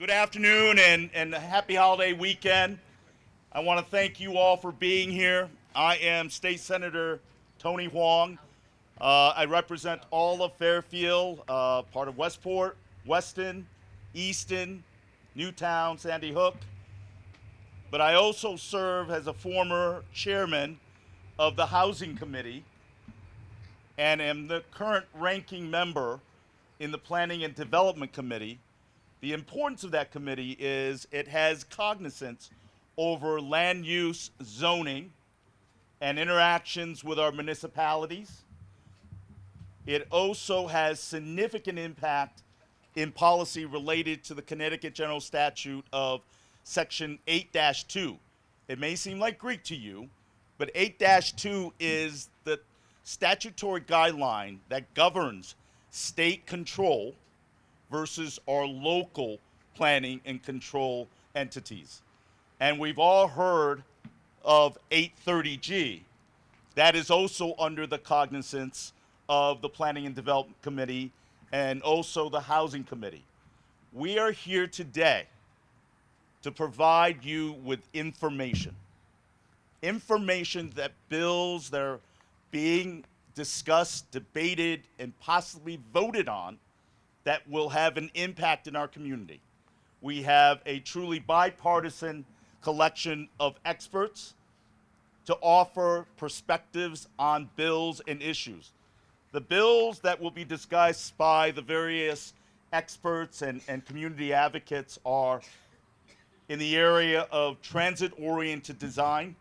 Good afternoon and happy holiday weekend. I want to thank you all for being here. I am State Senator Tony Hwang. I represent all of Fairfield, part of Westport, Weston, Easton, Newtown, Sandy Hook. But I also serve as a former chairman of the Housing Committee and am the current ranking member in the Planning and Development Committee. The importance of that committee is it has cognizance over land use, zoning, and interactions with our municipalities. It also has significant impact in policy related to the Connecticut General Statute of Section 8-2. It may seem like Greek to you, but 8-2 is the statutory guideline that governs state control versus our local planning and control entities. And we've all heard of 830G. That is also under the cognizance of the Planning and Development Committee and also the Housing Committee. We are here today to provide you with information. Information that bills that are being discussed, debated, and possibly voted on that will have an impact in our community. We have a truly bipartisan collection of experts to offer perspectives on bills and issues. The bills that will be discussed by the various experts and community advocates are in the area of transit-oriented design.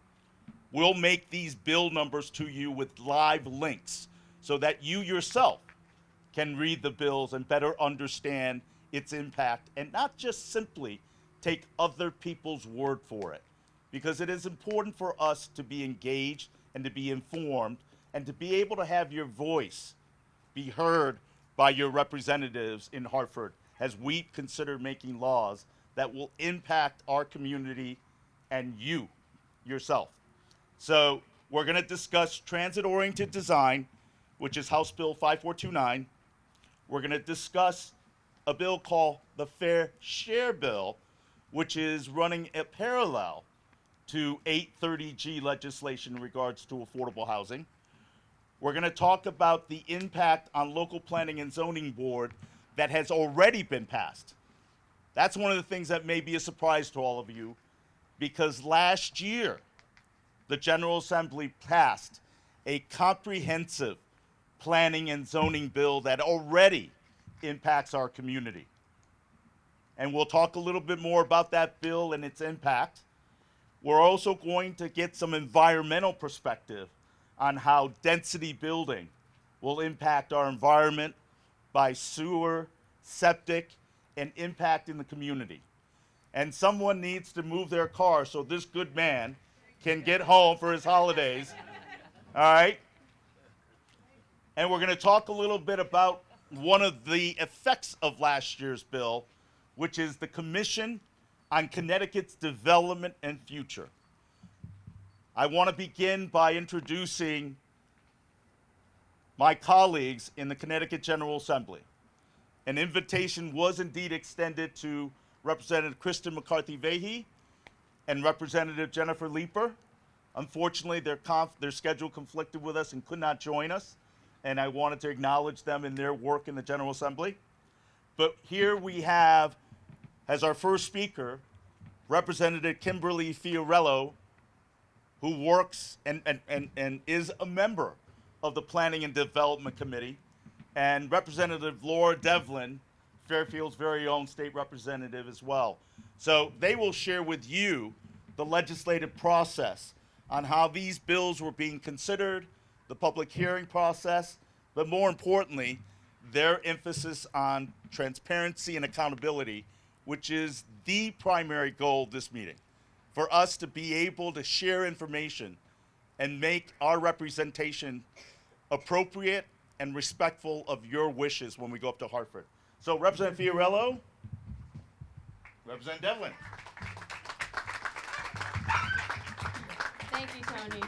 We'll make these bill numbers to you with live links so that you yourself can read the bills and better understand its impact and not just simply take other people's word for it. Because it is important for us to be engaged and to be informed and to be able to have your voice be heard by your representatives in Hartford as we consider making laws that will impact our community and you yourself. So we're going to discuss transit-oriented design, which is House Bill 5429. We're going to discuss a bill called the Fair Share Bill, which is running a parallel to 830G legislation in regards to affordable housing. We're going to talk about the impact on local planning and zoning board that has already been passed. That's one of the things that may be a surprise to all of you, because last year, the General Assembly passed a comprehensive planning and zoning bill that already impacts our community. And we'll talk a little bit more about that bill and its impact. We're also going to get some environmental perspective on how density building will impact our environment by sewer, septic, and impact in the community. And someone needs to move their car so this good man can get home for his holidays. All right? And we're going to talk a little bit about one of the effects of last year's bill, which is the Commission on Connecticut's Development and Future. I want to begin by introducing my colleagues in the Connecticut General Assembly. An invitation was indeed extended to Representative Kristen McCarthy-Vahey and Representative Jennifer Leeper. Unfortunately, their schedule conflicted with us and could not join us, and I wanted to acknowledge them in their work in the General Assembly. But here we have, as our first speaker, Representative Kimberly Fiorello, who works and is a member of the Planning and Development Committee, and Representative Laura Devlin, Fairfield's very own state representative as well. So they will share with you the legislative process on how these bills were being considered, the public hearing process, but more importantly, their emphasis on transparency and accountability, which is the primary goal of this meeting, for us to be able to share information and make our representation appropriate and respectful of your wishes when we go up to Hartford. So Representative Fiorello, Representative Devlin. Thank you, Tony.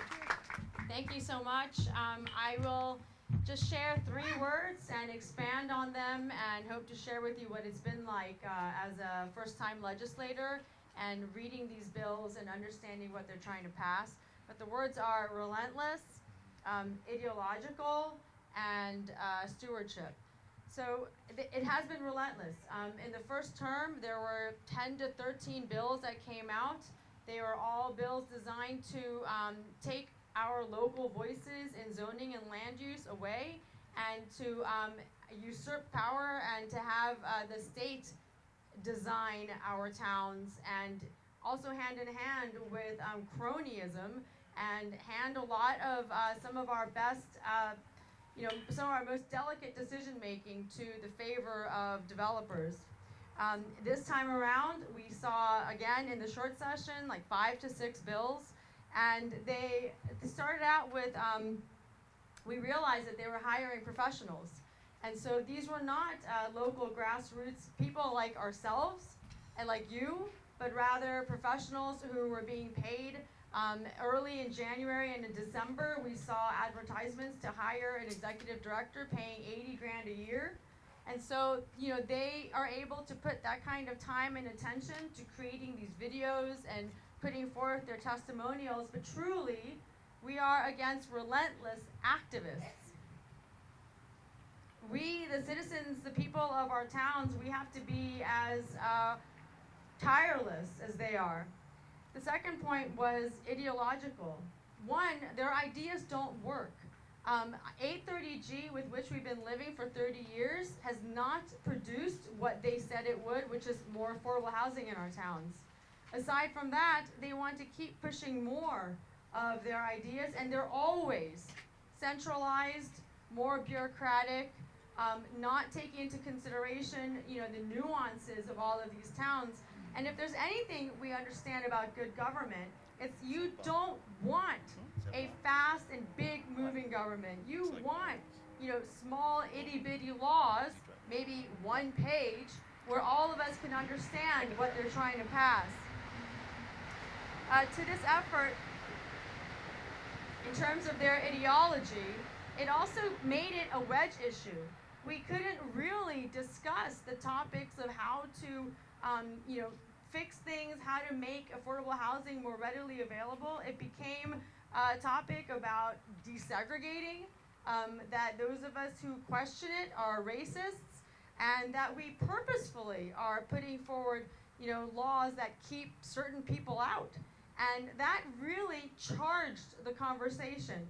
Thank you so much. I will just share 3 words and expand on them, and hope to share with you what it's been like as a first-time legislator and reading these bills and understanding what they're trying to pass. But the words are relentless, ideological, and stewardship. So it has been relentless. In the first term, there were 10 to 13 bills that came out. They were all bills designed to take our local voices in zoning and land use away, and to usurp power, and to have the state design our towns, and also hand in hand with cronyism, and hand a lot of some of our best, some of our most delicate decision making to the favor of developers. This time around, we saw, again, in the short session, like 5 to 6 bills, and they started out with, we realized that they were hiring professionals. And so these were not local grassroots people like ourselves and like you, but rather professionals who were being paid. Early in January and in December, we saw advertisements to hire an executive director paying $80 grand a year. And so, they are able to put that kind of time and attention to creating these videos and putting forth their testimonials. But truly, we are against relentless activists. We, the citizens, the people of our towns, we have to be as tireless as they are. The second point was ideological. One, their ideas don't work. 830G, with which we've been living for 30 years, has not produced what they said it would, which is more affordable housing in our towns. Aside from that, they want to keep pushing more of their ideas, and they're always centralized, more bureaucratic, not taking into consideration, the nuances of all of these towns. And if there's anything we understand about good government, it's you don't want a fast and big moving government. You want, small itty bitty laws, maybe 1 page, where all of us can understand what they're trying to pass. To this effort, in terms of their ideology, it also made it a wedge issue. We couldn't really discuss the topics of how to, fix things, how to make affordable housing more readily available. It became a topic about desegregating, that those of us who question it are racists, and that we purposefully are putting forward, laws that keep certain people out. And that really charged the conversation.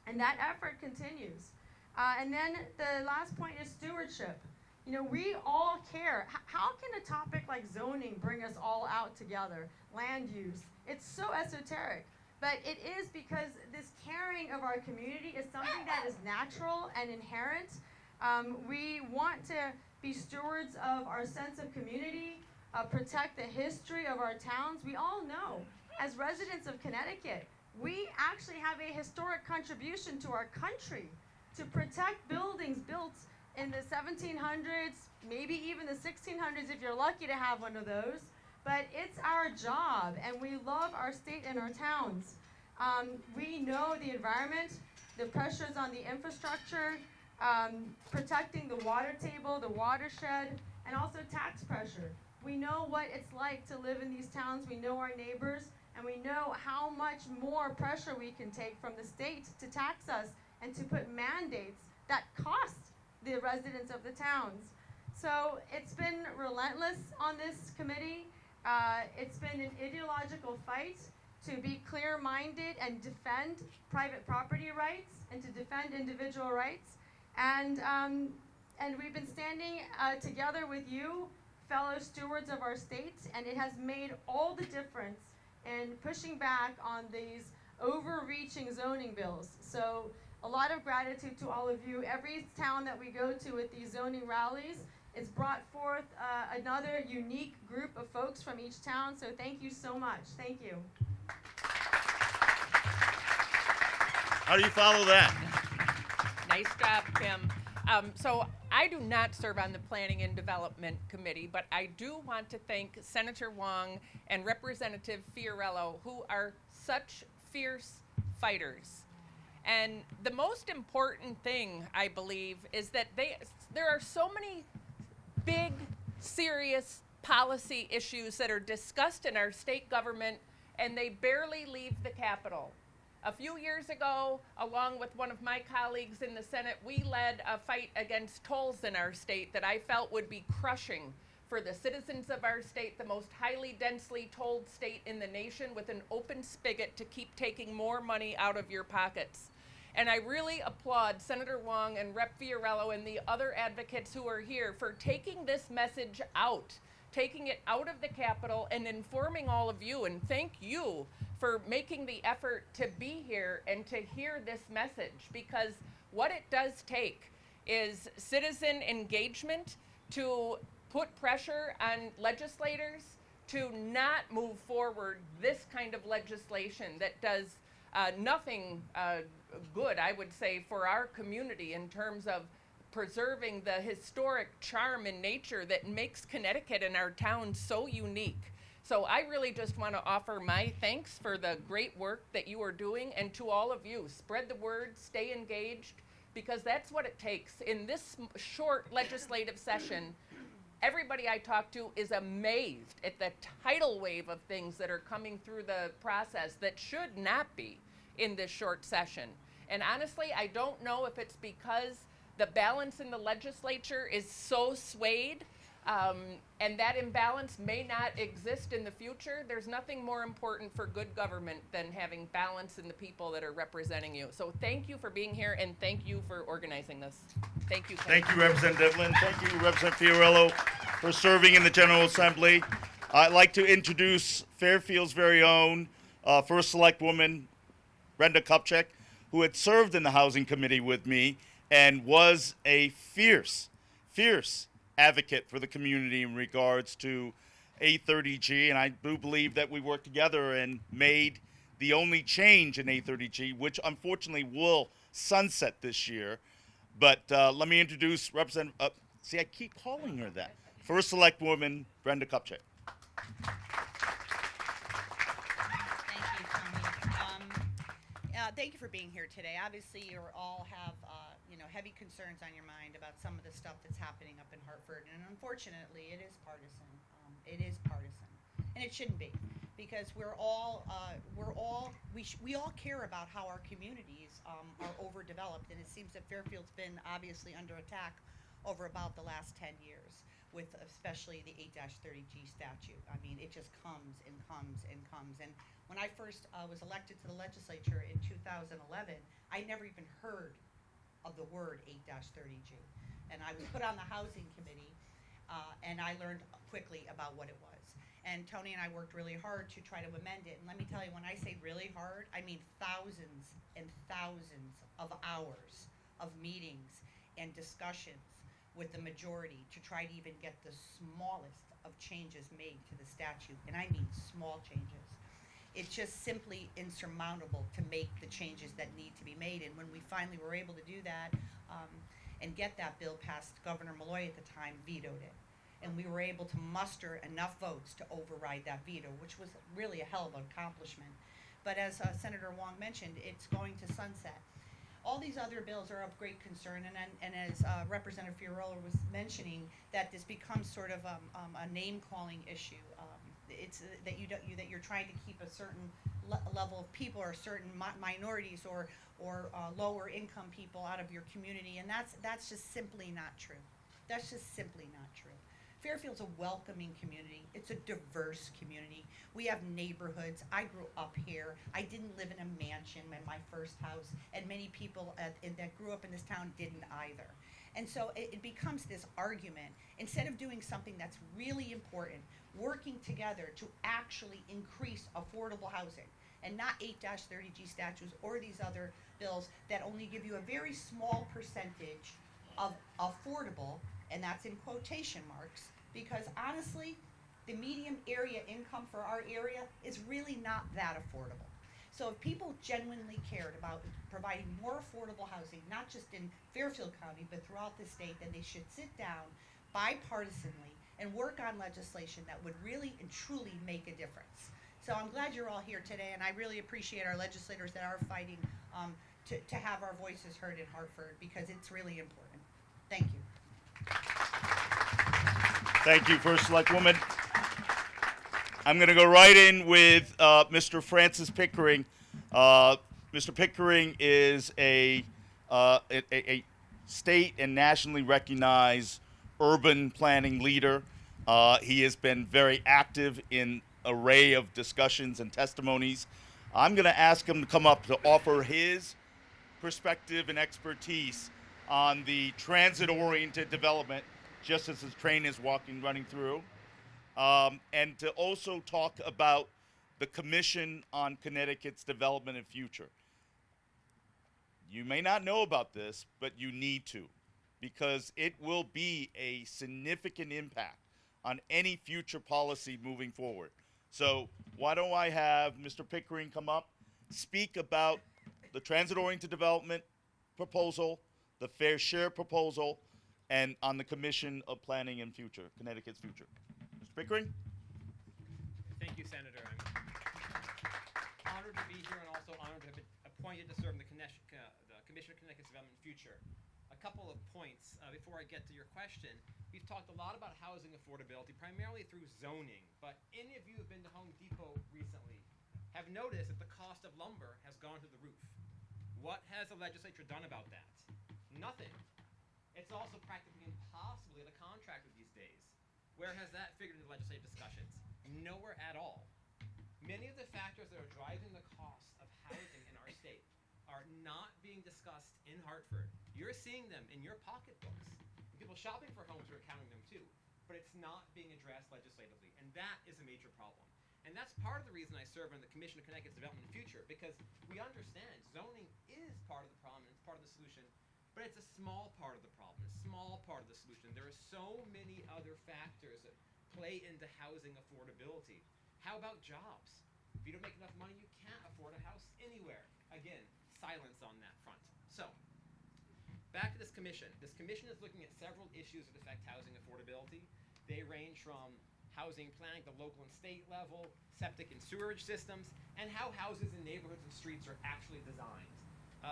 And that effort continues. And then the last point is stewardship. We all care. How can a topic like zoning bring us all out together? Land use. It's so esoteric. But it is because this caring of our community is something that is natural and inherent. We want to be stewards of our sense of community, protect the history of our towns. We all know, as residents of Connecticut, we actually have a historic contribution to our country to protect buildings built in the 1700s, maybe even the 1600s if you're lucky to have one of those. But it's our job, and we love our state and our towns. We know the environment, the pressures on the infrastructure, protecting the water table, the watershed, and also tax pressure. We know what it's like to live in these towns. We know our neighbors, and we know how much more pressure we can take from the state to tax us and to put mandates that cost the residents of the towns. So it's been relentless on this committee. It's been an ideological fight to be clear-minded and defend private property rights and to defend individual rights. And we've been standing together with you, fellow stewards of our state, and it has made all the difference in pushing back on these overreaching zoning bills. So a lot of gratitude to all of you. Every town that we go to with these zoning rallies, it's brought forth another unique group of folks from each town. So thank you so much. Thank you. How do you follow that? Nice job, Kim. So I do not serve on the Planning and Development Committee, but I do want to thank Senator Hwang and Representative Fiorello, who are such fierce fighters. And the most important thing, I believe, is that there are so many big, serious policy issues that are discussed in our state government, and they barely leave the Capitol. A few years ago, along with one of my colleagues in the Senate, we led a fight against tolls in our state that I felt would be crushing for the citizens of our state, the most highly densely tolled state in the nation, with an open spigot to keep taking more money out of your pockets. And I really applaud Senator Hwang and Rep. Fiorello and the other advocates who are here for taking this message out, taking it out of the Capitol and informing all of you. And thank you for making the effort to be here and to hear this message, because what it does take is citizen engagement to put pressure on legislators to not move forward this kind of legislation that does nothing good, I would say, for our community in terms of preserving the historic charm and nature that makes Connecticut and our town so unique. So I really just want to offer my thanks for the great work that you are doing, and to all of you, spread the word, stay engaged, because that's what it takes. In this short legislative session, everybody I talk to is amazed at the tidal wave of things that are coming through the process that should not be in this short session. And honestly, I don't know if it's because the balance in the legislature is so swayed, and that imbalance may not exist in the future. There's nothing more important for good government than having balance in the people that are representing you. So thank you for being here, and thank you for organizing this. Thank you. Thank you, Representative Devlin. Thank you, Representative Fiorello, for serving in the General Assembly. I'd like to introduce Fairfield's very own First Select Woman, Brenda Kupchak, who had served in the Housing Committee with me and was a fierce advocate for the community in regards to 830G, and I do believe that we worked together and made the only change in 830G, which unfortunately will sunset this year. But let me introduce Representative, see, I keep calling her that, First Select Woman, Brenda Kupchak. Thank you, Tony. Thank you for being here today. Obviously, you all have heavy concerns on your mind about some of the stuff that's happening up in Hartford, and unfortunately, it is partisan. And it shouldn't be, because we all care about how our communities are overdeveloped, and it seems that Fairfield's been obviously under attack over about the last 10 years, with especially the 8-30G statute. I mean, it just comes and comes and comes. And when I first was elected to the legislature in 2011, I never even heard of the word 8-30G. And I was put on the Housing Committee, and I learned quickly about what it was. And Tony and I worked really hard to try to amend it. And let me tell you, when I say really hard, I mean thousands and thousands of hours of meetings and discussions with the majority to try to even get the smallest of changes made to the statute. And I mean small changes. It's just simply insurmountable to make the changes that need to be made. And when we finally were able to do that and get that bill passed, Governor Malloy at the time vetoed it. And we were able to muster enough votes to override that veto, which was really a hell of an accomplishment. But as Senator Hwang mentioned, it's going to sunset. All these other bills are of great concern, and as Representative Fiorello was mentioning, that this becomes sort of a name-calling issue. It's that you're trying to keep a certain level of people or certain minorities or lower income people out of your community, and that's just simply not true. That's just simply not true. Fairfield's a welcoming community. It's a diverse community. We have neighborhoods. I grew up here. I didn't live in a mansion in my first house, and many people that grew up in this town didn't either. And so it becomes this argument, instead of doing something that's really important, working together to actually increase affordable housing, and not 8-30G statutes or these other bills that only give you a very small percentage of affordable, and that's in quotation marks, because honestly, the median area income for our area is really not that affordable. So if people genuinely cared about providing more affordable housing, not just in Fairfield County, but throughout the state, then they should sit down bipartisanly and work on legislation that would really and truly make a difference. So I'm glad you're all here today, and I really appreciate our legislators that are fighting to have our voices heard in Hartford, because it's really important. Thank you. Thank you, First Selectwoman. I'm going to go right in with Mr. Francis Pickering. Mr. Pickering is a state and nationally recognized urban planning leader. He has been very active in an array of discussions and testimonies. I'm going to ask him to come up to offer his perspective and expertise on the transit-oriented development, just as his train is running through. And to also talk about the Commission on Connecticut's Development and Future. You may not know about this, but you need to, because it will be a significant impact on any future policy moving forward. So why don't I have Mr. Pickering come up, speak about the transit-oriented development proposal, the fair share proposal, and on the Commission of Planning and Future, Connecticut's future. Mr. Pickering? Thank you, Senator. I'm honored to be here and also honored to have been appointed to serve in the Commission of Connecticut's Development and Future. A couple of points before I get to your question. We've talked a lot about housing affordability, primarily through zoning, but any of you who have been to Home Depot recently have noticed that the cost of lumber has gone to the roof. What has the legislature done about that? Nothing. It's also practically impossible to get a contractor these days. Where has that figured into legislative discussions? Nowhere at all. Many of the factors that are driving the cost of housing in our state are not being discussed in Hartford. You're seeing them in your pocketbooks. And people shopping for homes are counting them too. But it's not being addressed legislatively. And that is a major problem. And that's part of the reason I serve on the Commission of Connecticut's Development and Future, because we understand zoning is part of the problem and it's part of the solution, but it's a small part of the problem, a small part of the solution. There are so many other factors that play into housing affordability. How about jobs? If you don't make enough money, you can't afford a house anywhere. Again, silence on that front. So, back to this commission. This commission is looking at several issues that affect housing affordability. They range from housing planning at the local and state level, septic and sewerage systems, and how houses in neighborhoods and streets are actually designed.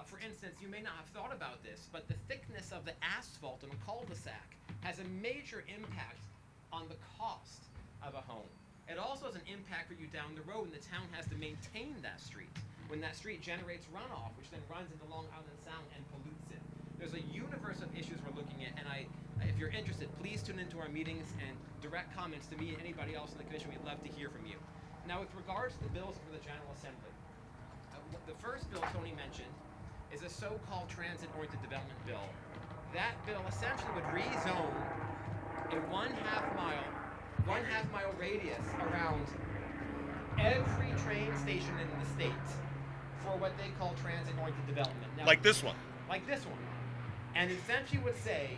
For instance, you may not have thought about this, but the thickness of the asphalt in a cul-de-sac has a major impact on the cost of a home. It also has an impact for you down the road, and the town has to maintain that street when that street generates runoff, which then runs into Long Island Sound and pollutes it. There's a universe of issues we're looking at, and if you're interested, please tune into our meetings and direct comments to me and anybody else in the commission. We'd love to hear from you. Now, with regards to the bills for the General Assembly, the first bill Tony mentioned is a so-called transit-oriented development bill. That bill essentially would rezone a one-half mile radius around every train station in the state for what they call transit-oriented development. Now, Like this one. Like this one. And essentially would say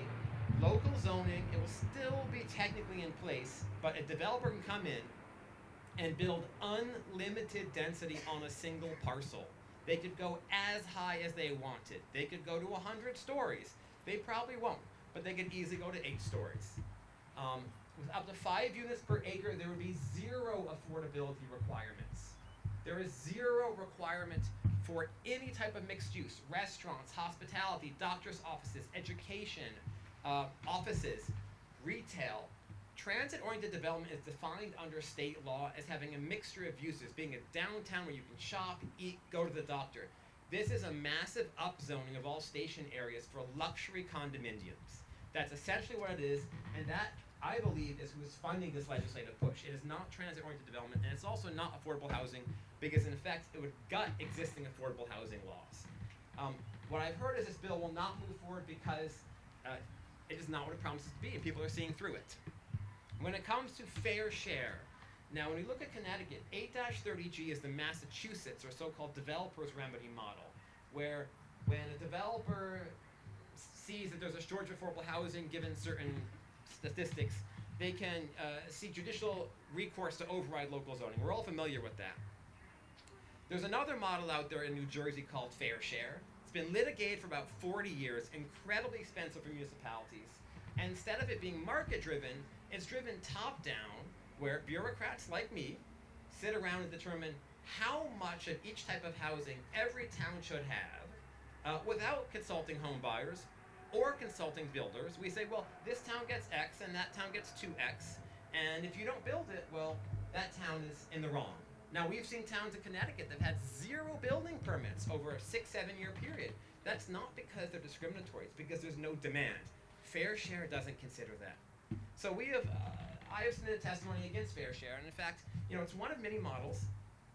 local zoning, it will still be technically in place, but a developer can come in and build unlimited density on a single parcel. They could go as high as they wanted. They could go to 100 stories. They probably won't, but they could easily go to 8 stories. With up to 5 units per acre, there would be 0 affordability requirements. There is 0 requirement for any type of mixed use, restaurants, hospitality, doctor's offices, education, offices, retail. Transit-oriented development is defined under state law as having a mixture of uses, being a downtown where you can shop, eat, go to the doctor. This is a massive upzoning of all station areas for luxury condominiums. That's essentially what it is, and that, I believe, is who is funding this legislative push. It is not transit-oriented development, and it's also not affordable housing, because in effect, it would gut existing affordable housing laws. What I've heard is this bill will not move forward because it is not what it promises to be, and people are seeing through it. When it comes to fair share, now when we look at Connecticut, 8-30G is the Massachusetts, or so-called developer's remedy model, where when a developer sees that there's a shortage of affordable housing given certain statistics, they can seek judicial recourse to override local zoning. We're all familiar with that. There's another model out there in New Jersey called fair share. It's been litigated for about 40 years, incredibly expensive for municipalities. And instead of it being market-driven, it's driven top-down, where bureaucrats like me sit around and determine how much of each type of housing every town should have without consulting home buyers or consulting builders. We say, well, this town gets X and that town gets 2X, and if you don't build it, well, that town is in the wrong. Now, we've seen towns in Connecticut that have had 0 building permits over a 6-7 year period. That's not because they're discriminatory, it's because there's no demand. Fair share doesn't consider that. So we have, I have submitted testimony against fair share, and in fact, it's one of many models.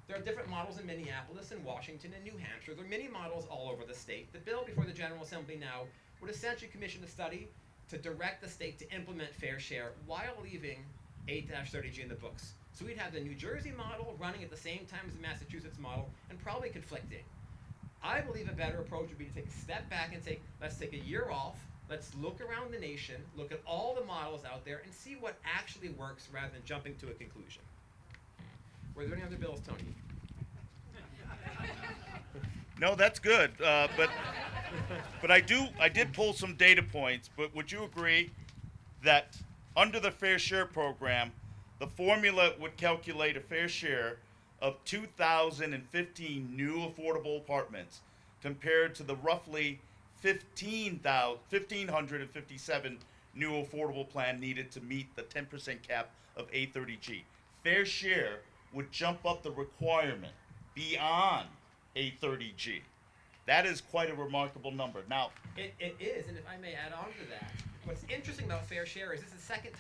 There are different models in Minneapolis and Washington and New Hampshire. There are many models all over the state. The bill before the General Assembly now would essentially commission a study to direct the state to implement fair share while leaving 8-30G in the books. So we'd have the New Jersey model running at the same time as the Massachusetts model and probably conflicting. I believe a better approach would be to take a step back and say, let's take a year off, let's look around the nation, look at all the models out there, and see what actually works rather than jumping to a conclusion. Were there any other bills, Tony? No, that's good. But I did pull some data points. But would you agree that under the Fair Share program, the formula would calculate a fair share of 2,015 new affordable apartments compared to the roughly 1,557 new affordable plan needed to meet the 10% cap of 830G. Fair share would jump up the requirement beyond 830G. That is quite a remarkable number. Now, It is, and if I may add on to that, what's interesting about fair share is this is the second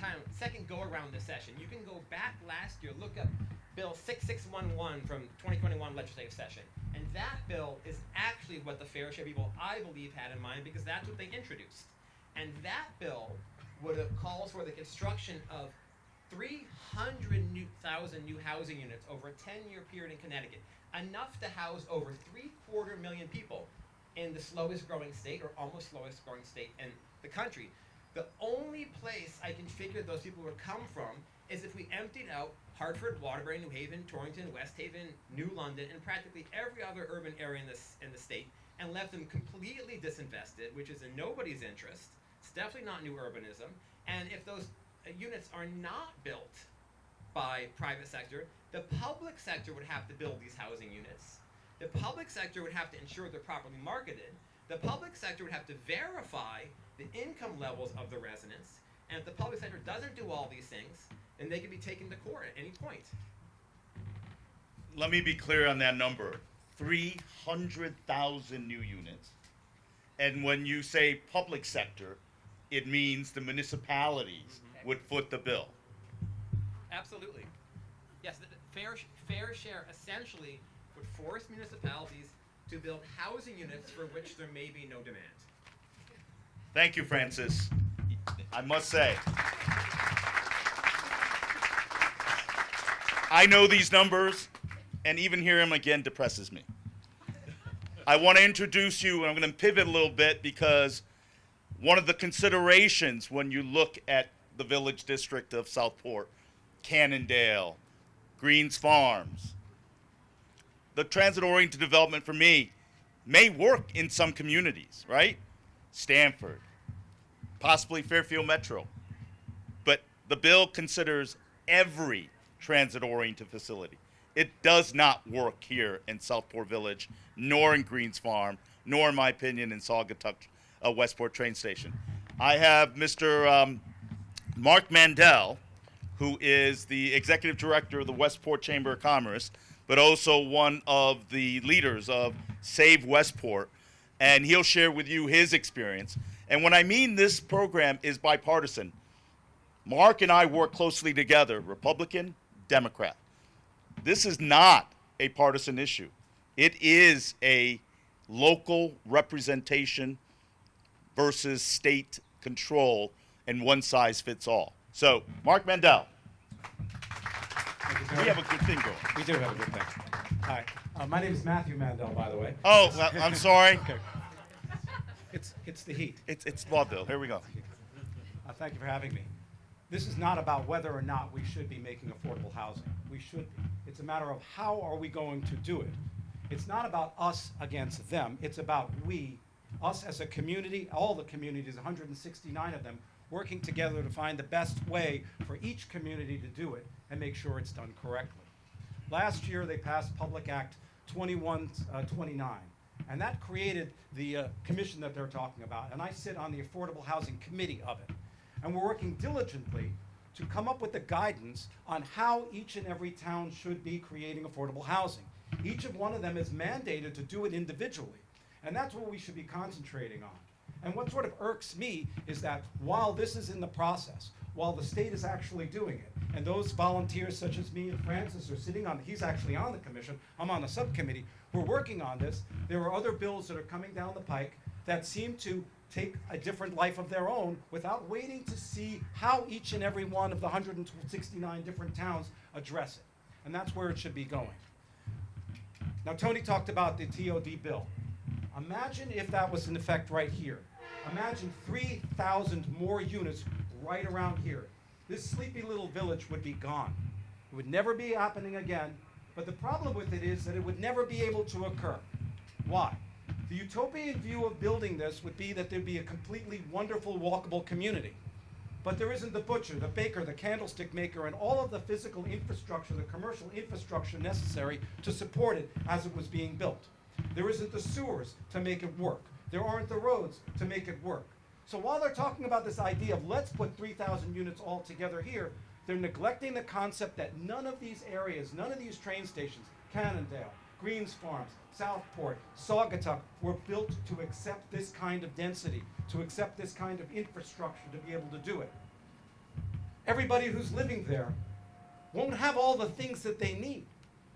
go around this session. You can go back last year, look up Bill 6611 from 2021 legislative session, and that bill is actually what the fair share people, I believe, had in mind because that's what they introduced. And that bill calls for the construction of 300,000 new housing units over a 10-year period in Connecticut, enough to house over 750,000 people in the slowest growing state, or almost slowest growing state in the country. The only place I can figure those people would come from is if we emptied out Hartford, Waterbury, New Haven, Torrington, West Haven, New London, and practically every other urban area in the state, and left them completely disinvested, which is in nobody's interest. It's definitely not new urbanism. And if those units are not built by private sector, the public sector would have to build these housing units. The public sector would have to ensure they're properly marketed. The public sector would have to verify the income levels of the residents. And if the public sector doesn't do all these things, then they can be taken to court at any point. let me be clear on that number. 300,000 new units. And when you say public sector, it means the municipalities would foot the bill. Absolutely. Yes, the fair share essentially would force municipalities to build housing units for which there may be no demand. Thank you, Francis. I must say, I know these numbers, and even hearing them again depresses me. I want to introduce you, and I'm going to pivot a little bit because one of the considerations when you look at the village district of Southport, Cannondale, Greens Farms, the transit-oriented development for me may work in some communities, right? Stanford, possibly Fairfield Metro. But the bill considers every transit-oriented facility. It does not work here in Southport Village, nor in Greens Farm, nor, in my opinion, in Saugatuck Westport train station. I have Mr. Mark Mandel, who is the executive director of the Westport Chamber of Commerce, but also one of the leaders of Save Westport, and he'll share with you his experience. And when I mean this program is bipartisan, Mark and I work closely together, Republican, Democrat. This is not a partisan issue. It is a local representation versus state control, and one size fits all. So, Mark Mandel. We have a good thing going. We do have a good thing. Hi. My name is Matthew Mandel, by the way. Oh, well, I'm sorry. Okay. It's the heat. It's vaudeville. Here we go. Thank you for having me. This is not about whether or not we should be making affordable housing. We should be. It's a matter of how are we going to do it. It's not about us against them. It's about we, us as a community, all the communities, 169 of them, working together to find the best way for each community to do it and make sure it's done correctly. Last year, they passed Public Act 2129, And that created the commission that they're talking about. And I sit on the Affordable Housing Committee of it. And we're working diligently to come up with the guidance on how each and every town should be creating affordable housing. Each of one of them is mandated to do it individually. And that's what we should be concentrating on. And what sort of irks me is that while this is in the process, while the state is actually doing it, and those volunteers such as me and Francis are sitting on, he's actually on the commission, I'm on the subcommittee, we're working on this, there are other bills that are coming down the pike that seem to take a different life of their own without waiting to see how each and every one of the 169 different towns address it. And that's where it should be going. Now, Tony talked about the TOD bill. Imagine if that was in effect right here. Imagine 3,000 more units right around here. This sleepy little village would be gone. It would never be happening again, but the problem with it is that it would never be able to occur. Why? The utopian view of building this would be that there'd be a completely wonderful, walkable community. But there isn't the butcher, the baker, the candlestick maker, and all of the physical infrastructure, the commercial infrastructure necessary to support it as it was being built. There isn't the sewers to make it work. There aren't the roads to make it work. So while they're talking about this idea of let's put 3,000 units all together here, they're neglecting the concept that none of these areas, none of these train stations, Cannondale, Greens Farms, Southport, Saugatuck, were built to accept this kind of density, to accept this kind of infrastructure to be able to do it. Everybody who's living there won't have all the things that they need.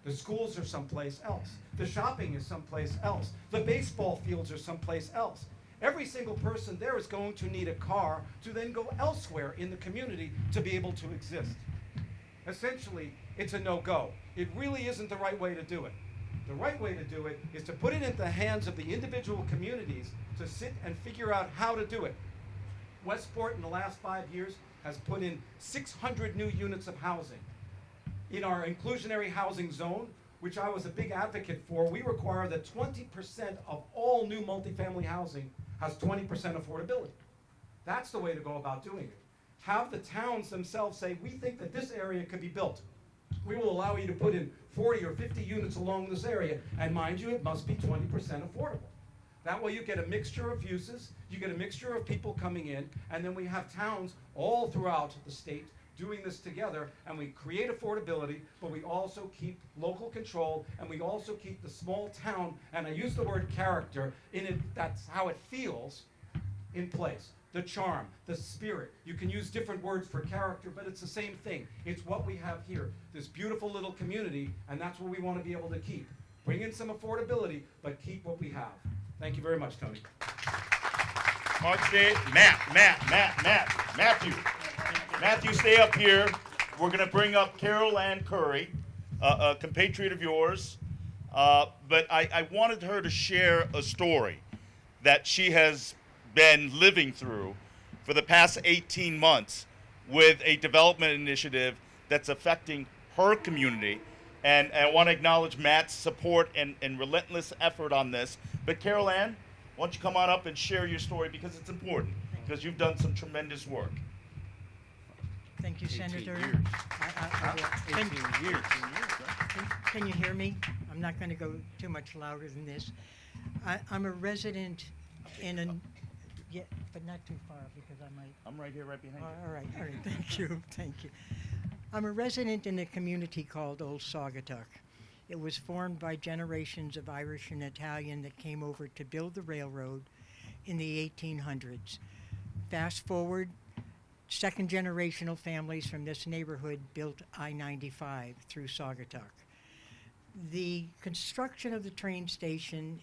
The schools are someplace else. The shopping is someplace else. The baseball fields are someplace else. Every single person there is going to need a car to then go elsewhere in the community to be able to exist. Essentially, it's a no-go. It really isn't the right way to do it. The right way to do it is to put it in the hands of the individual communities to sit and figure out how to do it. Westport in the last 5 years has put in 600 new units of housing. In our inclusionary housing zone, which I was a big advocate for, we require that 20% of all new multifamily housing has 20% affordability. That's the way to go about doing it. Have the towns themselves say, we think that this area could be built. We will allow you to put in 40 or 50 units along this area, and mind you, it must be 20% affordable. That way you get a mixture of uses, you get a mixture of people coming in, and then we have towns all throughout the state doing this together, and we create affordability, but we also keep local control, and we also keep the small town, and I use the word character, in it, that's how it feels, in place. The charm, the spirit. You can use different words for character, but it's the same thing. It's what we have here, this beautiful little community, and that's what we want to be able to keep. Bring in some affordability, but keep what we have. Thank you very much, Tony. Matthew, stay up here. We're going to bring up Carol Ann Curry, a compatriot of yours. But I wanted her to share a story that she has been living through for the past 18 months with a development initiative that's affecting her community. And I want to acknowledge Matt's support and relentless effort on this. But Carol Ann, why don't you come on up and share your story, because it's important, because you've done some tremendous work. Thank you, Senator. 18 years. Can- 18 years. Can you hear me? I'm not going to go too much louder than this. I'm a resident in a, yeah, but not too far because I might. I'm right here, right behind you. All right, thank you. I'm a resident in a community called Old Saugatuck. It was formed by generations of Irish and Italian that came over to build the railroad in the 1800s. Fast forward, second generational families from this neighborhood built I-95 through Saugatuck. The construction of the train station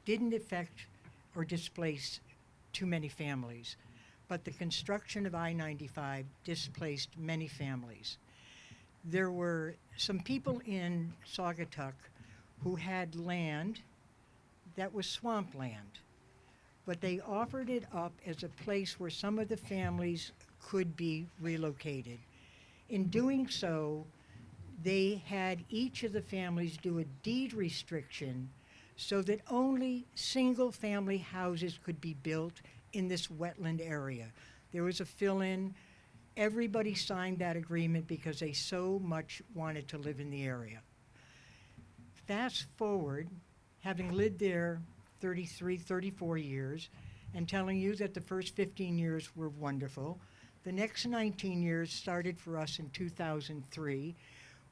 didn't affect or displace too many families, but the construction of I-95 displaced many families. There were some people in Saugatuck who had land that was swampland, but they offered it up as a place where some of the families could be relocated. In doing so, they had each of the families do a deed restriction so that only single-family houses could be built in this wetland area. There was a fill-in. Everybody signed that agreement because they so much wanted to live in the area. Fast forward, having lived there 33, 34 years and telling you that the first 15 years were wonderful. The next 19 years started for us in 2003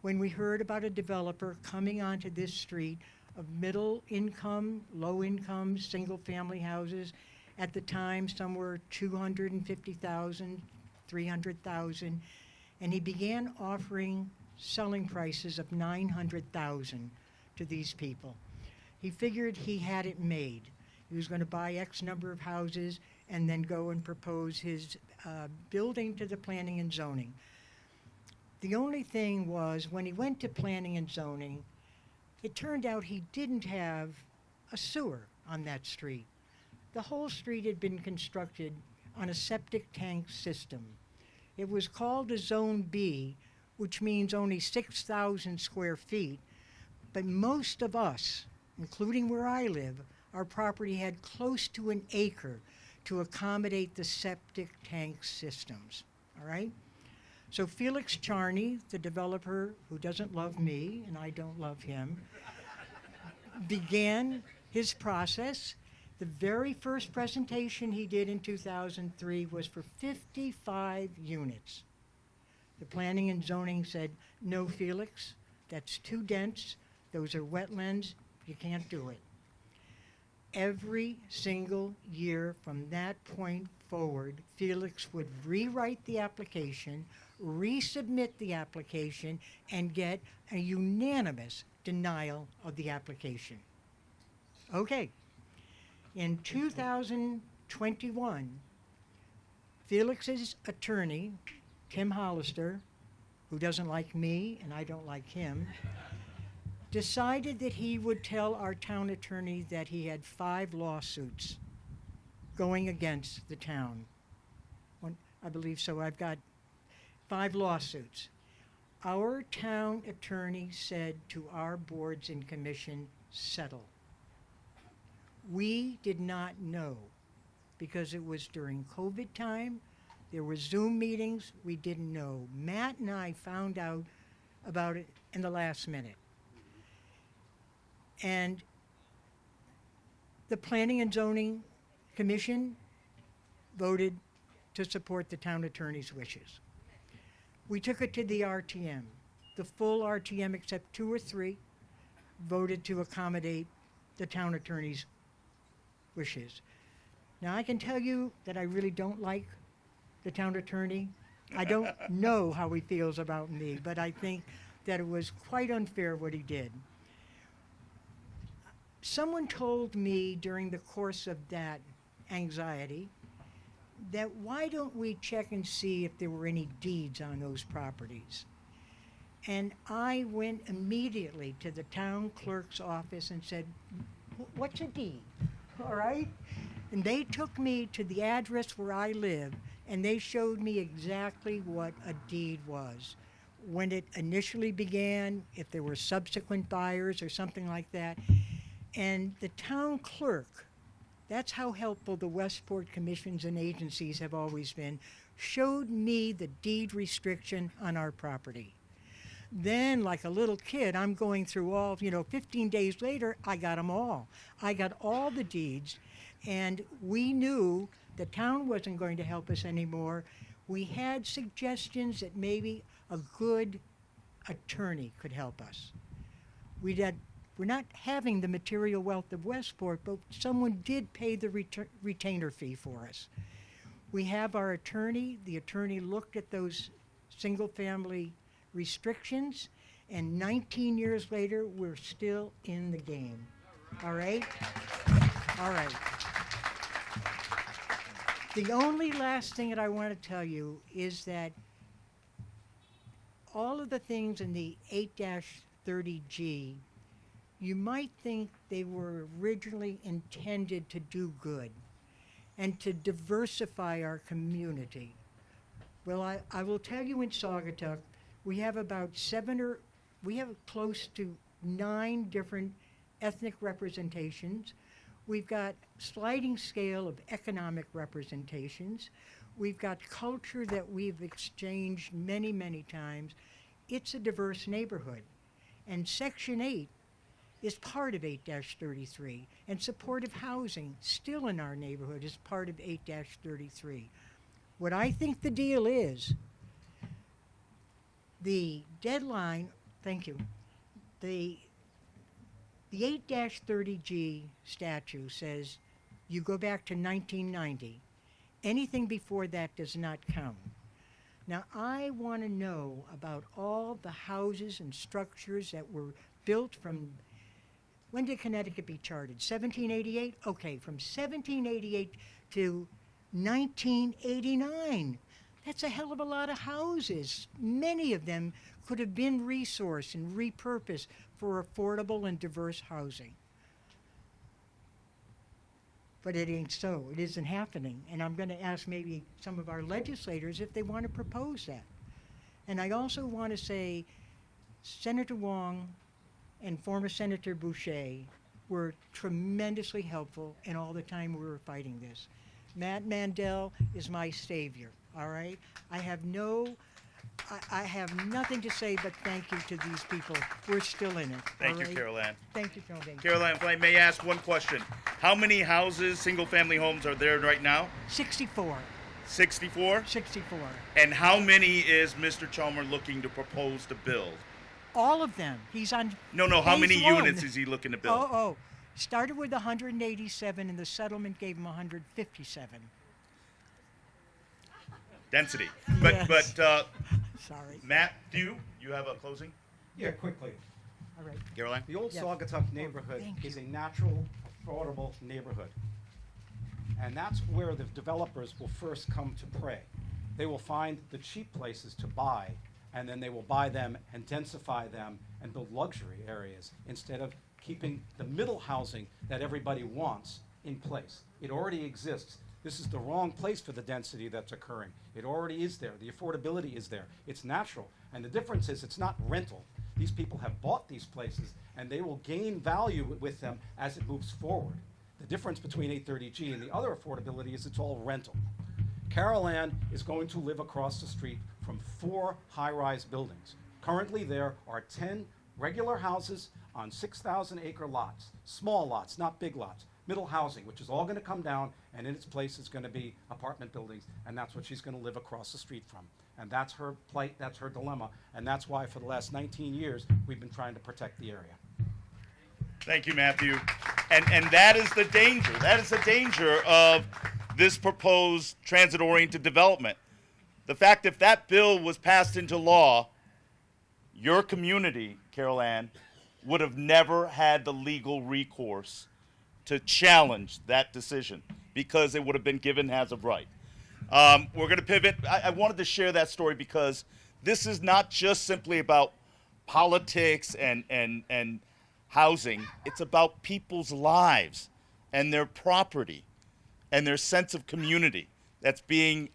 when we heard about a developer coming onto this street of middle income, low income, single family houses. At the time, some were 250,000, 300,000, and he began offering selling prices of 900,000 to these people. He figured he had it made. He was going to buy X number of houses and then go and propose his building to the planning and zoning. The only thing was, when he went to planning and zoning, it turned out he didn't have a sewer on that street. The whole street had been constructed on a septic tank system. It was called a Zone B, which means only 6,000 square feet, but most of us, including where I live, our property had close to an acre to accommodate the septic tank systems, all right? So Felix Charney, the developer who doesn't love me and I don't love him, began his process. The very first presentation he did in 2003 was for 55 units. The planning and zoning said, no, Felix, that's too dense. Those are wetlands. You can't do it. Every single year from that point forward, Felix would rewrite the application, resubmit the application, and get a unanimous denial of the application. Okay. In 2021, Felix's attorney, Tim Hollister, who doesn't like me and I don't like him, decided that he would tell our town attorney that he had 5 lawsuits going against the town. I believe so. I've got 5 lawsuits. Our town attorney said to our boards and commission, settle. We did not know because it was during COVID time. There were Zoom meetings. We didn't know. Matt and I found out about it in the last minute. And the Planning and Zoning Commission voted to support the town attorney's wishes. We took it to the RTM. The full RTM, except 2 or 3, voted to accommodate the town attorney's wishes. Now, I can tell you that I really don't like the town attorney. I don't know how he feels about me, but I think that it was quite unfair what he did. Someone told me during the course of that anxiety that why don't we check and see if there were any deeds on those properties? And I went immediately to the town clerk's office and said, what's a deed? All right? And they took me to the address where I live, and they showed me exactly what a deed was. When it initially began, if there were subsequent buyers or something like that. And the town clerk, that's how helpful the Westport commissions and agencies have always been, showed me the deed restriction on our property. Then, like a little kid, I'm going through all, 15 days later, I got them all. I got all the deeds, and we knew the town wasn't going to help us anymore. We had suggestions that maybe a good attorney could help us. We're not having the material wealth of Westport, but someone did pay the retainer fee for us. We have our attorney. The attorney looked at those single-family restrictions, and 19 years later, we're still in the game. All right? All right. The only last thing that I want to tell you is that all of the things in the 8-30G, you might think they were originally intended to do good and to diversify our community. Well, I will tell you, in Saugatuck, we have close to 9 different ethnic representations. We've got sliding scale of economic representations. We've got culture that we've exchanged many, many times. It's a diverse neighborhood. And Section 8 is part of 8-33, and supportive housing still in our neighborhood is part of 8-33. What I think the deal is, the deadline, thank you, the 8-30G statute says you go back to 1990. Anything before that does not count. Now, I want to know about all the houses and structures that were built from, when did Connecticut be chartered? 1788? Okay, from 1788 to 1989. That's a hell of a lot of houses. Many of them could have been resourced and repurposed for affordable and diverse housing. But it ain't so. It isn't happening. And I'm going to ask maybe some of our legislators if they want to propose that. And I also want to say Senator Hwang and former Senator Boucher were tremendously helpful in all the time we were fighting this. Matt Mandel is my savior, all right? I have nothing to say but thank you to these people. We're still in it. Thank all you, right? Carol Ann. Thank you, Tony. Carol Ann, if I may ask one question. How many houses, single-family homes, are there right now? 64. 64? 64. And how many is Mr. Chalmers looking to propose to build? All of them. He's on. No, how many phase one. units is he looking to build? Oh. Started with 187, and the settlement gave him 157. Density. Yes. But Sorry. Matt, you have a closing? Yeah, quickly. All right. Carol Ann? The old Yeah. Saugatuck neighborhood Thank is you. a natural, affordable neighborhood. And that's where the developers will first come to prey. They will find the cheap places to buy, and then they will buy them and densify them and build luxury areas instead of keeping the middle housing that everybody wants in place. It already exists. This is the wrong place for the density that's occurring. It already is there. The affordability is there. It's natural. And the difference is it's not rental. These people have bought these places, and they will gain value with them as it moves forward. The difference between 830G and the other affordability is it's all rental. Carol Ann is going to live across the street from 4 high-rise buildings. Currently, there are 10 regular houses on 6,000-acre lots, small lots, not big lots, middle housing, which is all going to come down, and in its place is going to be apartment buildings, and that's what she's going to live across the street from. And that's her plight, that's her dilemma, and that's why for the last 19 years, we've been trying to protect the area. Thank you, Matthew. And that is the danger. That is the danger of this proposed transit-oriented development. The fact if that bill was passed into law, your community, Carol Ann, would have never had the legal recourse to challenge that decision because it would have been given as of right. We're going to pivot. I wanted to share that story because this is not just simply about politics and housing. It's about people's lives and their property and their sense of community that's being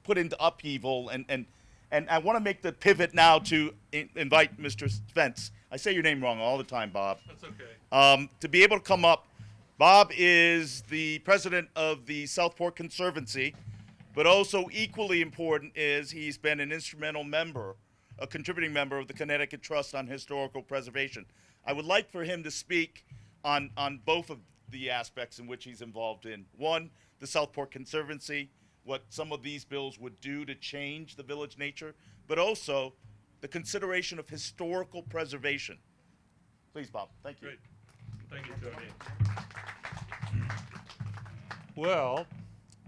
put into upheaval. And I want to make the pivot now to invite Mr. Spence. I say your name wrong all the time, Bob. That's okay. To be able to come up. Bob is the president of the Southport Conservancy, but also equally important is he's been an instrumental member, a contributing member of the Connecticut Trust on Historical Preservation. I would like for him to speak on both of the aspects in which he's involved in. One, the Southport Conservancy, what some of these bills would do to change the village nature, but also the consideration of historical preservation. Please, Bob. Thank you. Great. Thank you, Tony. Well,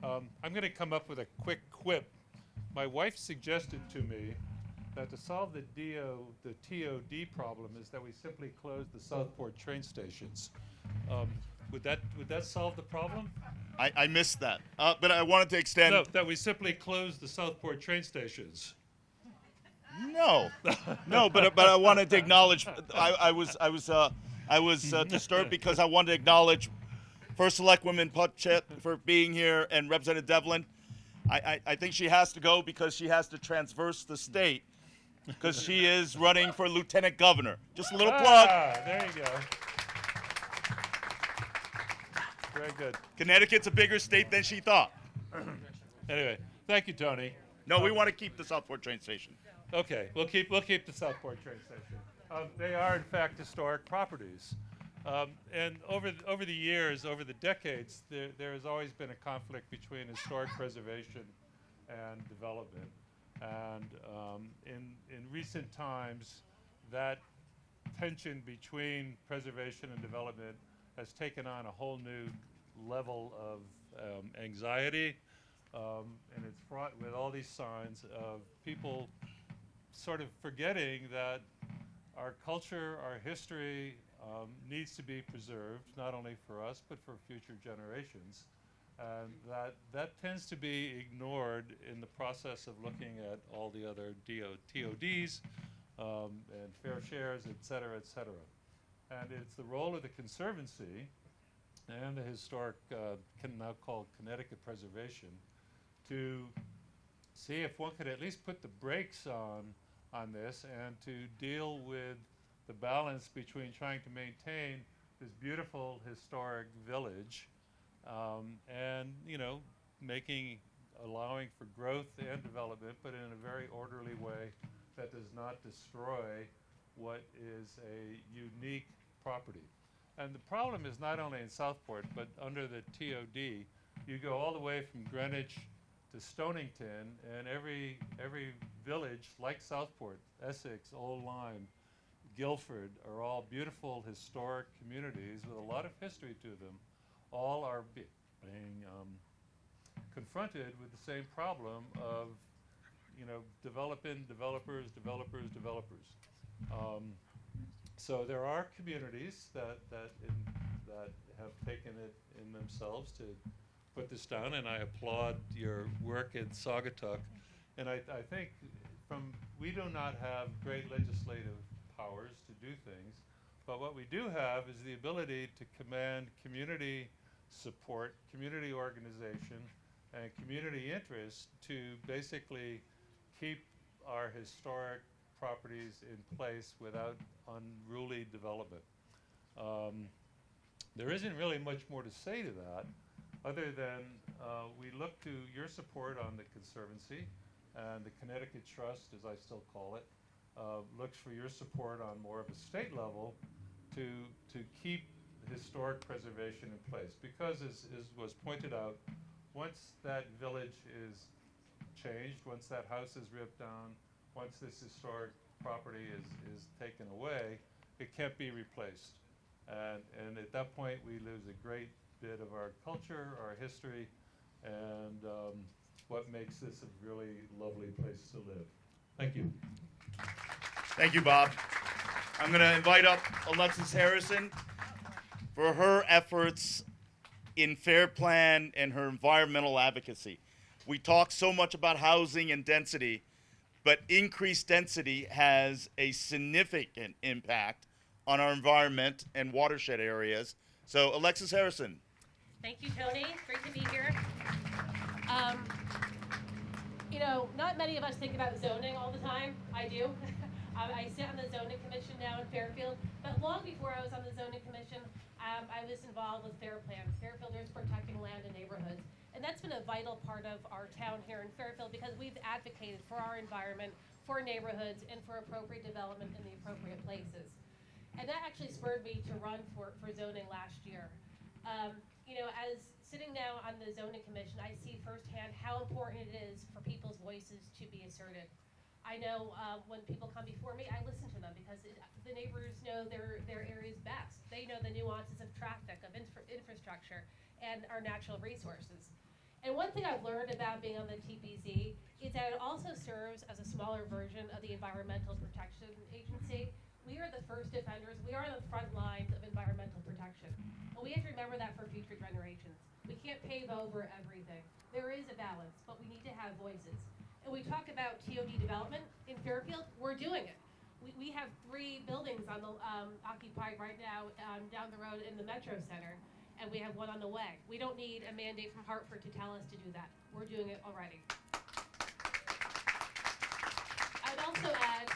I'm going to come up with a quick quip. My wife suggested to me that to solve the TOD problem is that we simply close the Southport train stations. Would that solve the problem? I missed that, but I wanted to extend. No, that we simply close the Southport train stations. No, but I wanted to acknowledge. I was disturbed because I wanted to acknowledge First Selectwoman Putchett for being here and Representative Devlin. I think she has to go because she has to transverse the state because she is running for lieutenant governor. Just a little plug. There you go. Very good. Connecticut's a bigger state than she thought. Anyway, thank you, Tony. No, we want to keep the Southport train station. Okay, we'll keep the Southport train station. They are in fact historic properties. And over the years, over the decades, there has always been a conflict between historic preservation and development. And in recent times, that tension between preservation and development has taken on a whole new level of anxiety, and it's fraught with all these signs of people sort of forgetting that our culture, our history needs to be preserved, not only for us, but for future generations. And that tends to be ignored in the process of looking at all the other TODs and fair shares, et cetera, et cetera. And it's the role of the Conservancy and the historic, now called Connecticut Preservation, to see if one could at least put the brakes on this and to deal with the balance between trying to maintain this beautiful historic village and, you know, allowing for growth and development, but in a very orderly way that does not destroy what is a unique property. And the problem is not only in Southport, but under the TOD, you go all the way from Greenwich to Stonington, and every village like Southport, Essex, Old Lyme, Guilford, are all beautiful historic communities with a lot of history to them. All are being confronted with the same problem of, you know, developers. So there are communities that have taken it in themselves to put this down, and I applaud your work in Saugatuck. And I think we do not have great legislative powers to do things, but what we do have is the ability to command community support, community organization, and community interest to basically keep our historic properties in place without unruly development. There isn't really much more to say to that, other than we look to your support on the Conservancy, and the Connecticut Trust, as I still call it, looks for your support on more of a state level to keep historic preservation in place. Because as was pointed out, once that village is changed, once that house is ripped down, once this historic property is taken away, it can't be replaced. And at that point, we lose a great bit of our culture, our history, and what makes this a really lovely place to live. Thank you. Thank you, Bob. I'm going to invite up Alexis Harrison for her efforts in Fair Plan and her environmental advocacy. We talk so much about housing and density, but increased density has a significant impact on our environment and watershed areas. So, Alexis Harrison. Thank you, Tony. Great to be here. You know, not many of us think about zoning all the time. I do. I sit on the zoning commission now in Fairfield, but long before I was on the zoning commission, I was involved with Fair Plan. Fairfielders protecting land and neighborhoods. And that's been a vital part of our town here in Fairfield because we've advocated for our environment, for neighborhoods, and for appropriate development in the appropriate places. And that actually spurred me to run for zoning last year. You know, as sitting now on the zoning commission, I see firsthand how important it is for people's voices to be asserted. I know when people come before me, I listen to them because the neighbors know their areas best. They know the nuances of traffic, of infrastructure, and our natural resources. And one thing I've learned about being on the TPZ is that it also serves as a smaller version of the Environmental Protection Agency. We are the first defenders. We are on the front lines of environmental protection. And we have to remember that for future generations. We can't pave over everything. There is a balance, but we need to have voices. And we talk about TOD development in Fairfield. We're doing it. We have 3 buildings on the occupied right now down the road in the Metro Center, and we have one on the way. We don't need a mandate from Hartford to tell us to do that. We're doing it already. I'd also add,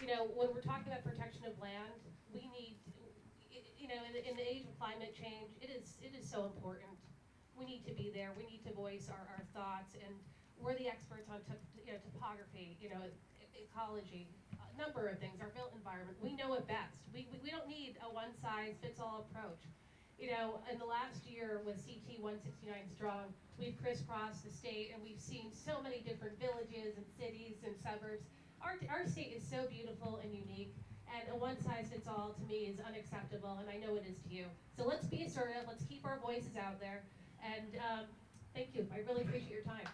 you know, when we're talking about protection of land, we need, you know, in the age of climate change, it is so important. We need to be there. We need to voice our thoughts, and we're the experts on topography, you know, ecology, a number of things, our built environment. We know it best. We don't need a one-size-fits-all approach. You know, in the last year with CT 169 Strong, we've crisscrossed the state and we've seen so many different villages and cities and suburbs. Our state is so beautiful and unique, and a one-size-fits-all to me is unacceptable, and I know it is to you. So let's be assertive, let's keep our voices out there, and thank you. I really appreciate your time.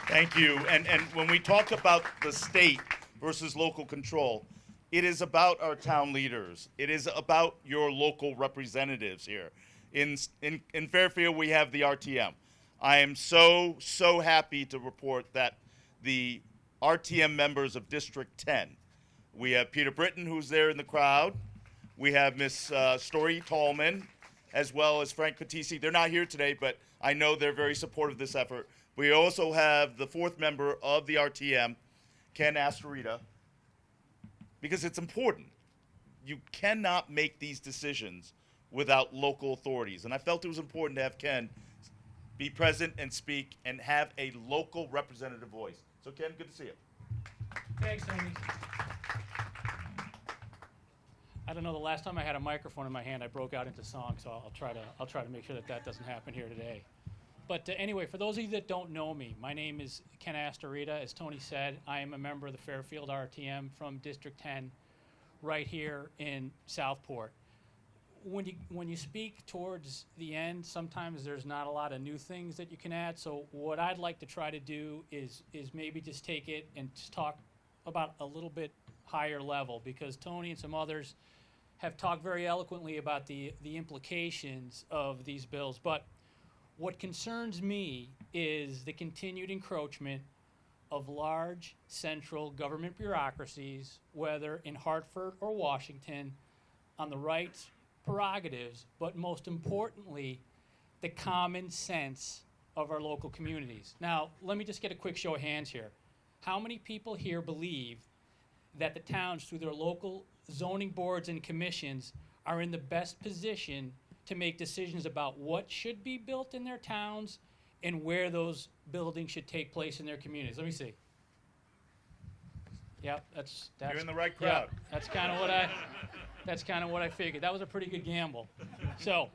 Thank you. And when we talk about the state versus local control, it is about our town leaders. It is about your local representatives here. In Fairfield, we have the RTM. I am so happy to report that the RTM members of District 10, we have Peter Britton, who's there in the crowd. We have Miss Story Tallman, as well as Frank Patisi. They're not here today, but I know they're very supportive of this effort. We also have the fourth member of the RTM, Ken Astorita, because it's important. You cannot make these decisions without local authorities. And I felt it was important to have Ken be present and speak and have a local representative voice. So Ken, good to see you. Thanks, Tony. I don't know, the last time I had a microphone in my hand, I broke out into song, so I'll try to make sure that doesn't happen here today. But anyway, for those of you that don't know me, my name is Ken Astorita. As Tony said, I am a member of the Fairfield RTM from District 10 right here in Southport. When you speak towards the end, sometimes there's not a lot of new things that you can add. So what I'd like to try to do is maybe just take it and just talk about a little bit higher level, because Tony and some others have talked very eloquently about the implications of these bills. But what concerns me is the continued encroachment of large central government bureaucracies, whether in Hartford or Washington, on the rights, prerogatives, but most importantly, the common sense of our local communities. Now, let me just get a quick show of hands here. How many people here believe that the towns, through their local zoning boards and commissions, are in the best position to make decisions about what should be built in their towns and where those buildings should take place in their communities? Let me see. Yep, that's You're in the right crowd. Yeah, that's kind of what I figured. That was a pretty good gamble. So,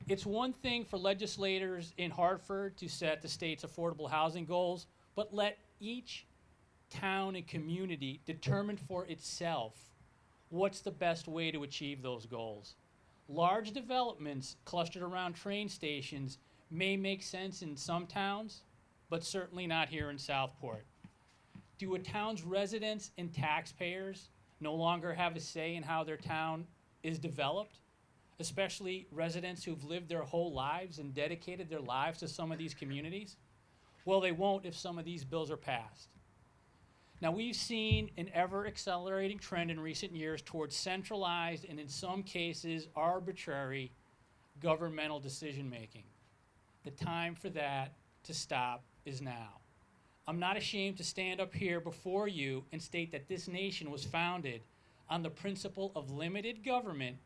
it's one thing for legislators in Hartford to set the state's affordable housing goals, but let each town and community determine for itself what's the best way to achieve those goals. Large developments clustered around train stations may make sense in some towns, but certainly not here in Southport. Do a town's residents and taxpayers no longer have a say in how their town is developed, especially residents who've lived their whole lives and dedicated their lives to some of these communities? Well, they won't if some of these bills are passed. Now, we've seen an ever-accelerating trend in recent years towards centralized and, in some cases, arbitrary governmental decision-making. The time for that to stop is now. I'm not ashamed to stand up here before you and state that this nation was founded on the principle of limited government,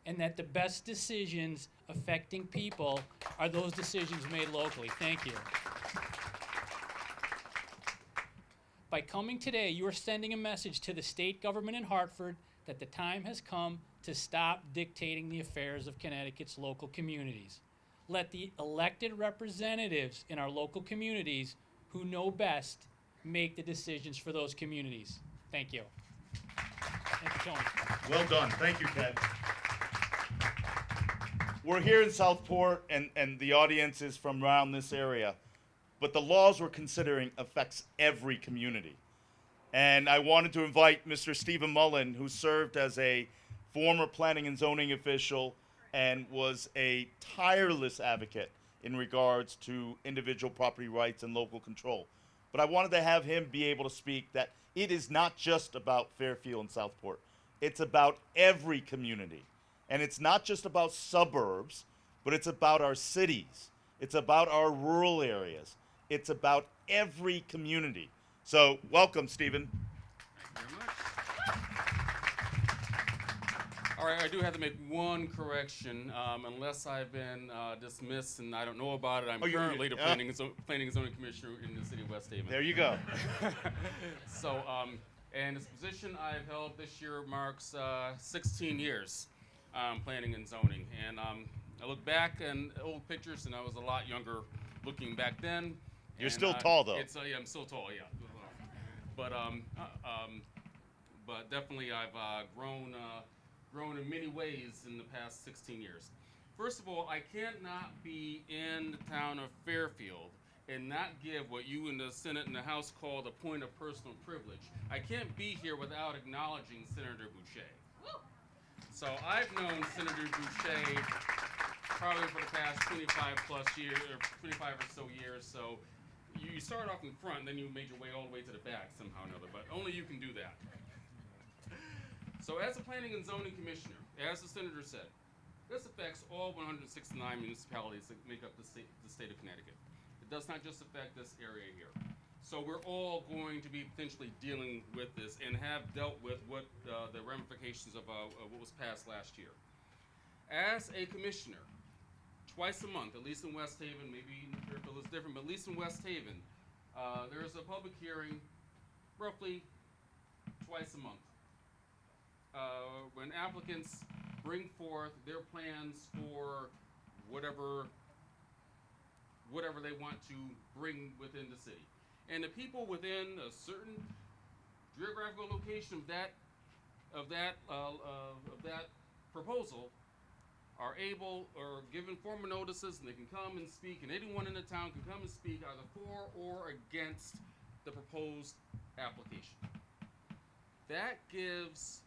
and that the best decisions affecting people are those decisions made locally. Thank you. By coming today, you are sending a message to the state government in Hartford that the time has come to stop dictating the affairs of Connecticut's local communities. Let the elected representatives in our local communities who know best make the decisions for those communities. Thank you. Thank you, Tony. Well done. Thank you, Ken. We're here in Southport, and the audience is from around this area. But the laws we're considering affects every community. And I wanted to invite Mr. Stephen Mullen, who served as a former planning and zoning official and was a tireless advocate in regards to individual property rights and local control. But I wanted to have him be able to speak that it is not just about Fairfield and Southport. It's about every community. And it's not just about suburbs, but it's about our cities. It's about our rural areas. It's about every community. So welcome, Stephen. Thank you very much. All right, I do have to make one correction. Unless I've been dismissed and I don't know about it, I'm currently the planning and zoning commissioner in the city of West Haven. There you go. So, And this position I've held this year marks 16 years planning and zoning. And I look back in old pictures, and I was a lot younger looking back then. You're And, still tall, though. Yeah, I'm still tall, yeah. But definitely I've grown in many ways in the past 16 years. First of all, I can't not be in the town of Fairfield and not give what you in the Senate and the House call the point of personal privilege. I can't be here without acknowledging Senator Boucher. So I've known Senator Boucher probably for the past 25 plus years, or 25 or so years. So you start off in front, and then you made your way all the way to the back somehow or another, but only you can do that. So as a planning and zoning commissioner, as the senator said, this affects all 169 municipalities that make up the state of Connecticut. It does not just affect this area here. So we're all going to be potentially dealing with this and have dealt with what the ramifications of what was passed last year. As a commissioner, twice a month, at least in West Haven, maybe in Fairfield is different, but at least in West Haven, there is a public hearing roughly twice a month when applicants bring forth their plans for whatever they want to bring within the city. And the people within a certain geographical location of that proposal are able or given formal notices, and they can come and speak, and anyone in the town can come and speak either for or against the proposed application. That gives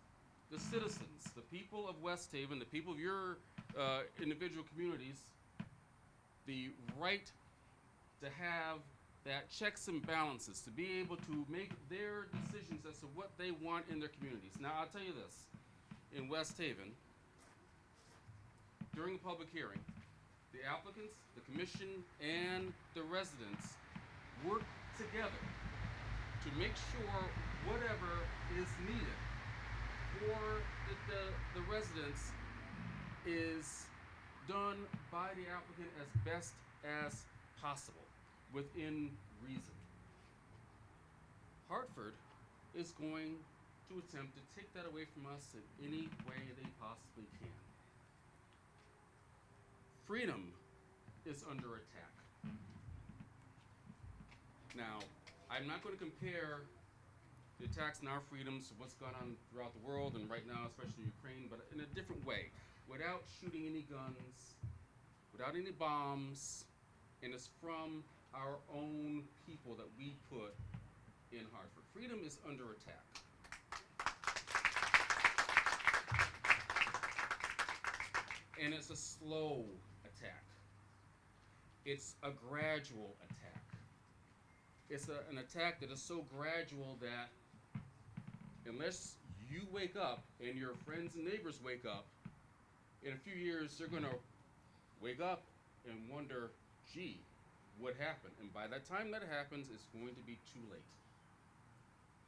the citizens, the people of West Haven, the people of your individual communities, the right to have that checks and balances, to be able to make their decisions as to what they want in their communities. Now, I'll tell you this, in West Haven, during the public hearing, the applicants, the commission, and the residents work together to make sure whatever is needed for the residents is done by the applicant as best as possible within reason. Hartford is going to attempt to take that away from us in any way they possibly can. Freedom is under attack. Now, I'm not going to compare the attacks on our freedoms to what's gone on throughout the world and right now, especially Ukraine, but in a different way, without shooting any guns, without any bombs, and it's from our own people that we put in Hartford. Freedom is under attack. And it's a slow attack. It's a gradual attack. It's an attack that is so gradual that unless you wake up and your friends and neighbors wake up, in a few years they're going to wake up and wonder, gee, what happened? And by that time that happens, it's going to be too late.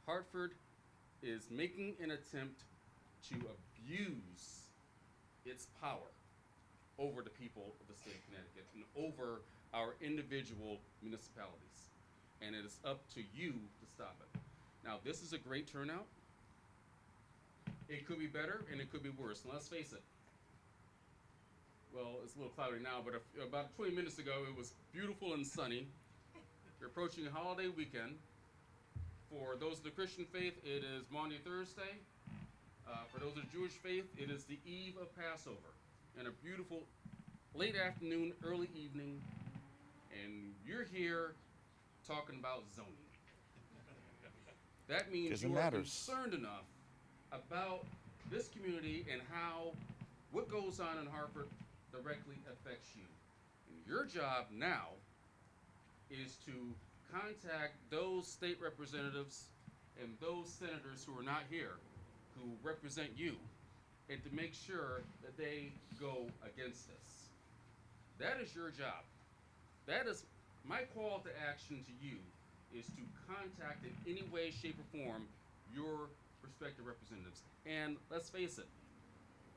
Hartford is making an attempt to abuse its power over the people of the state of Connecticut and over our individual municipalities. And it is up to you to stop it. Now, this is a great turnout. It could be better and it could be worse. And let's face it. Well, it's a little cloudy now, but about 20 minutes ago, it was beautiful and sunny. We're approaching a holiday weekend. For those of the Christian faith, it is Maundy Thursday. For those of the Jewish faith, it is the eve of Passover. And a beautiful late afternoon, early evening, and you're here talking about zoning. That means you are concerned enough about this community and how what goes on in Hartford directly affects you. And your job now is to contact those state representatives and those senators who are not here, who represent you, and to make sure that they go against this. That is your job. That is my call to action to you, is to contact in any way, shape, or form your respective representatives. And let's face it,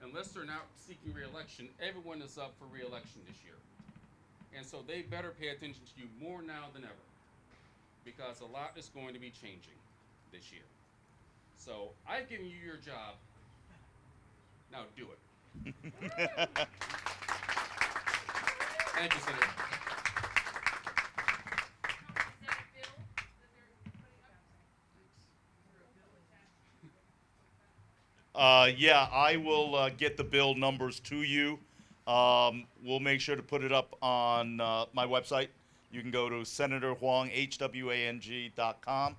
unless they're not seeking re-election, everyone is up for re-election this year. And so they better pay attention to you more now than ever, because a lot is going to be changing this year. So I've given you your job. Now do it. Thank you, Senator. Yeah, I will get the bill numbers to you. We'll make sure to put it up on my website. You can go to Senator Hwang, HWANG.com.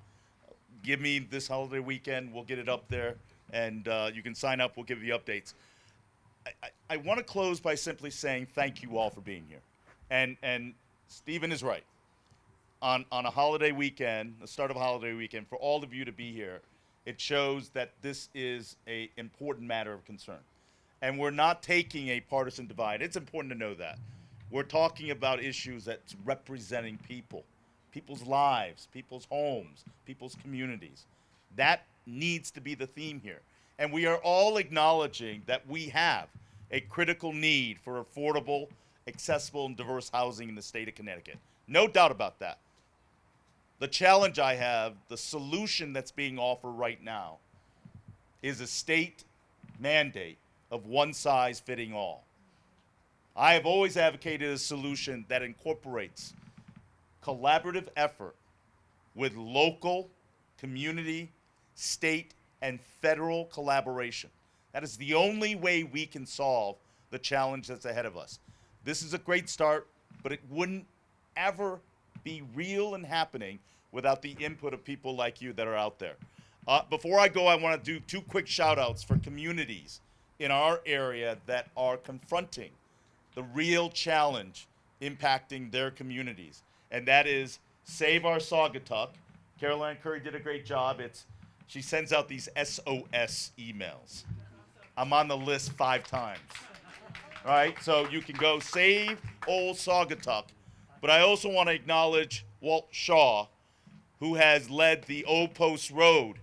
Give me this holiday weekend. We'll get it up there, and you can sign up. We'll give you updates. I want to close by simply saying thank you all for being here. And Stephen is right. On a holiday weekend, the start of a holiday weekend, for all of you to be here, it shows that this is an important matter of concern. And we're not taking a partisan divide. It's important to know that. We're talking about issues that's representing people, people's lives, people's homes, people's communities. That needs to be the theme here. And we are all acknowledging that we have a critical need for affordable, accessible, and diverse housing in the state of Connecticut. No doubt about that. The challenge I have, the solution that's being offered right now, is a state mandate of one size fitting all. I have always advocated a solution that incorporates collaborative effort with local, community, state, and federal collaboration. That is the only way we can solve the challenge that's ahead of us. This is a great start, but it wouldn't ever be real and happening without the input of people like you that are out there. Before I go, I want to do 2 quick shout outs for communities in our area that are confronting the real challenge impacting their communities. And that is Save Our Saugatuck. Caroline Curry did a great job. She sends out these SOS emails. I'm on the list 5 times. All right, so you can go save old Saugatuck. But I also want to acknowledge Walt Shaw, who has led the Old Post Road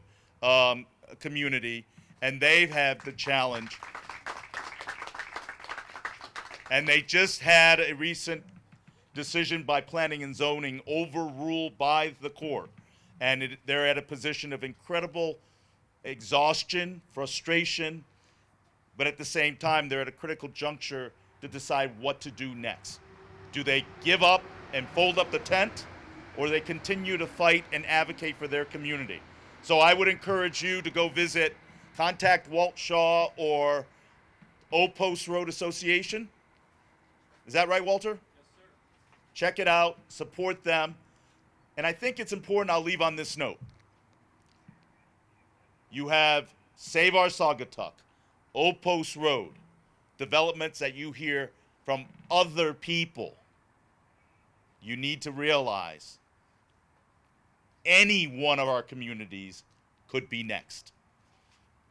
community, and they've had the challenge. And they just had a recent decision by Planning and Zoning overruled by the court. And they're at a position of incredible exhaustion, frustration, but at the same time, they're at a critical juncture to decide what to do next. Do they give up and fold up the tent, or they continue to fight and advocate for their community? So I would encourage you to go contact Walt Shaw or Old Post Road Association. Is that right, Walter? Yes, sir. Check it out, support them. And I think it's important, I'll leave on this note. You have Save Our Saugatuck, Old Post Road, developments that you hear from other people. You need to realize any one of our communities could be next.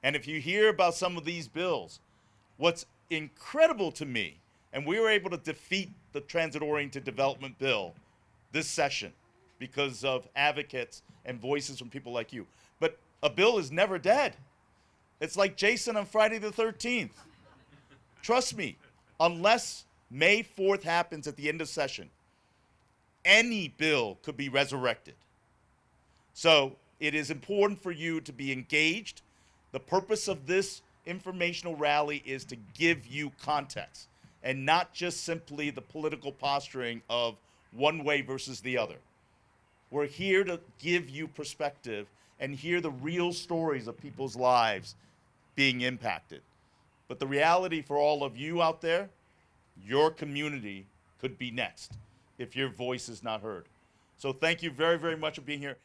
And if you hear about some of these bills, what's incredible to me, and we were able to defeat the transit-oriented development bill this session because of advocates and voices from people like you. But a bill is never dead. It's like Jason on Friday the 13th. Trust me, unless May 4th happens at the end of session, any bill could be resurrected. So it is important for you to be engaged. The purpose of this informational rally is to give you context and not just simply the political posturing of one way versus the other. We're here to give you perspective and hear the real stories of people's lives being impacted. But the reality for all of you out there, your community could be next if your voice is not heard. So thank you very, very much for being here.